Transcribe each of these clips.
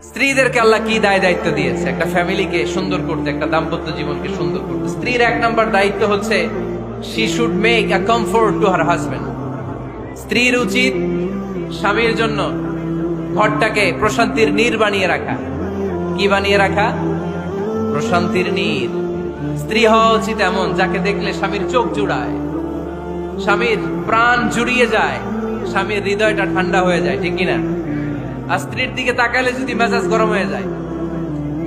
স্ত্রীদেরকে আল্লাহ কি দায় দায়িত্ব দিয়েছে একটা ফ্যামিলিকে সুন্দর করতে, একটা দাম্পত্য জীবনকে সুন্দর করতে। স্ত্রীর এক নম্বর দায়িত্ব হচ্ছে she should make a comfort to her husband। স্ত্রীর উচিত স্বামীর জন্য ঘরটাকে প্রশান্তির নীড় বানিয়ে রাখা। কি বানিয়ে রাখা? প্রশান্তির নীড়। স্ত্রী হওয়া উচিত এমন যাকে দেখলে স্বামীর চোখ জুড়ায়, স্বামীর প্রাণ জুড়িয়ে যায়, স্বামীর হৃদয়টা ঠান্ডা হয়ে যায়, ঠিক কিনা? আর স্ত্রীর দিকে তাকালে যদি মেজাজ গরম হয়ে যায়,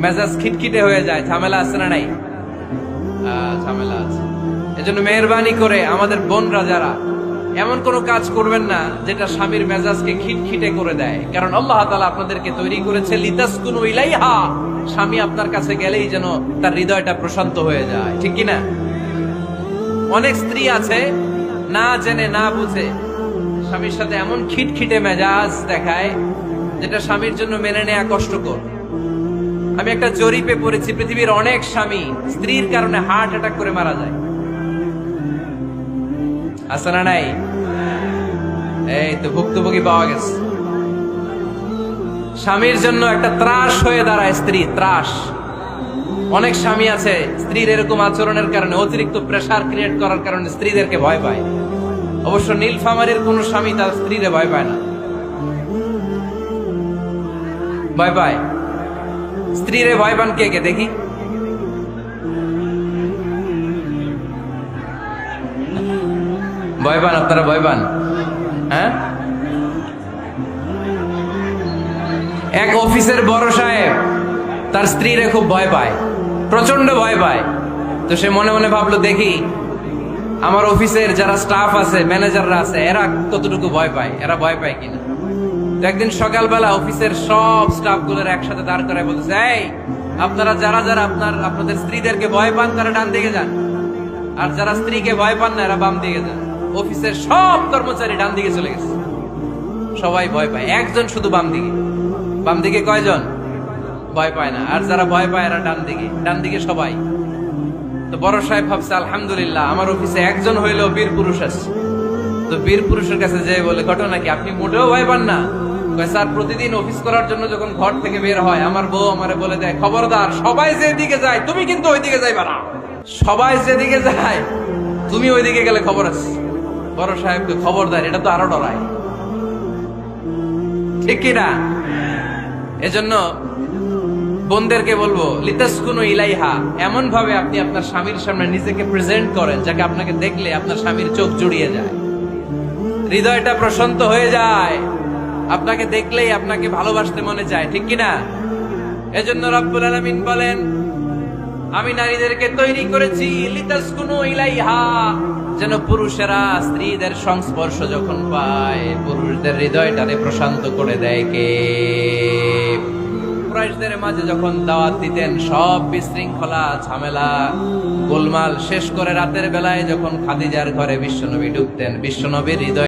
মেজাজ খিটখিটে হয়ে যায়, ঝামেলা আছে না নাই? ঝামেলা আছে। এজন্য মেহরবানি করে আমাদের বোনরা যারা, এমন কোন কাজ করবেন না যেটা স্বামীর মেজাজকে খিটখিটে করে দেয়। কারণ আল্লাহ তাআলা আপনাদেরকে তৈরি করেছে লিতাসকুনু ইলাইহা, স্বামী আপনার কাছে গেলেই যেন তার হৃদয়টা প্রশান্ত হয়ে যায়, ঠিক কিনা? অনেক স্ত্রী আছে না জেনে না বুঝে স্বামীর সাথে এমন খিটখিটে মেজাজ দেখায় যেটা স্বামীর জন্য মেনে নেওয়া কষ্টকর। আমি একটা জরিপে পড়েছি, পৃথিবীর অনেক স্বামী স্ত্রীর কারণে হার্ট অ্যাটাক করে মারা যায়। আছে না নাই? এই তো ভুক্তভোগী পাওয়া গেছে। স্বামীর জন্য একটা ত্রাস হয়ে দাঁড়ায় স্ত্রী, ত্রাস। অনেক স্বামী আছে স্ত্রীর এরকম আচরণের কারণে, অতিরিক্ত প্রেসার ক্রিয়েট করার কারণে স্ত্রীদেরকে ভয় পায়। অবশ্য নীলফামারীর কোন স্বামী তার স্ত্রীরে ভয় পায় না। ভয় পায়? স্ত্রীরে ভয় পান কে কে দেখি? ভয় পান আপনারা? ভয় পান? হ্যাঁ, এক অফিসের বড় সাহেব তার স্ত্রীরে খুব ভয় পায়, প্রচন্ড ভয় পায়। তো সে মনে মনে ভাবলো, দেখি আমার অফিসের যারা স্টাফ আছে, ম্যানেজাররা আছে, এরা কতটুকু ভয় পায়, এরা ভয় পায় কিনা। তো একদিন সকালবেলা অফিসের সব স্টাফ গুলোর একসাথে দাঁড় করায় বলতেছে, এই আপনারা যারা যারা আপনাদের স্ত্রীদেরকে ভয় পান তারা ডান দিকে যান, আর যারা স্ত্রীকে ভয় পান না এরা বাম দিকে যান। অফিসের সব কর্মচারী ডান দিকে চলে গেছে, সবাই ভয় পায়, একজন শুধু বাম দিকে। বাম দিকে কয়জন? ভয় পায় না। আর যারা ভয় পায় এরা ডান দিকে, ডান দিকে সবাই। তো বড় সাহেব ভাবছে, আলহামদুলিল্লাহ আমার অফিসে একজন হইলেও বীর পুরুষ আছে। তো বীর পুরুষের কাছে যে বলে, ঘটনা কি, আপনি মোটেও ভয় পান না? স্যার, প্রতিদিন অফিস করার জন্য যখন ঘর থেকে বের হয় আমার বউ আমারে বলে দেয়, খবরদার সবাই যেদিকে যায় তুমি কিন্তু ওইদিকে যাইবা না, সবাই যেদিকে যায় তুমি ওইদিকে গেলে খবর আছে। বড় সাহেবকে খবরদার, এটা তো আরো ডরায়, ঠিক কিনা? এজন্য বোনদেরকে বলবো, লিতাসকুনু ইলাইহা, এমন ভাবে আপনি আপনার স্বামীর সামনে নিজেকে প্রেজেন্ট করেন যাকে আপনাকে দেখলে আপনার স্বামীর চোখ জুড়িয়ে যায়, হৃদয়টা প্রশান্ত হয়ে যায়, আপনাকে দেখলেই আপনাকে ভালোবাসতে মনে চায়, ঠিক কিনা? এজন্য রব্বুল আলামিন বলেন, আমি নারীদেরকে তৈরি করেছি লিতাসকুনু ইলাইহা, যেন পুরুষেরা স্ত্রীদের সংস্পর্শ যখন পায় পুরুষদের হৃদয়টারে প্রশান্ত করে দেয়। কে? কুরাইশদের মাঝে যখন দাওয়াত দিতেন, সব বিশৃঙ্খলা ঝামেলা গোলমাল শেষ করে রাতের বেলায় যখন খাদিজার ঘরে বিশ্বনবী ঢুকতেন, বিশ্বনবীর হৃদয়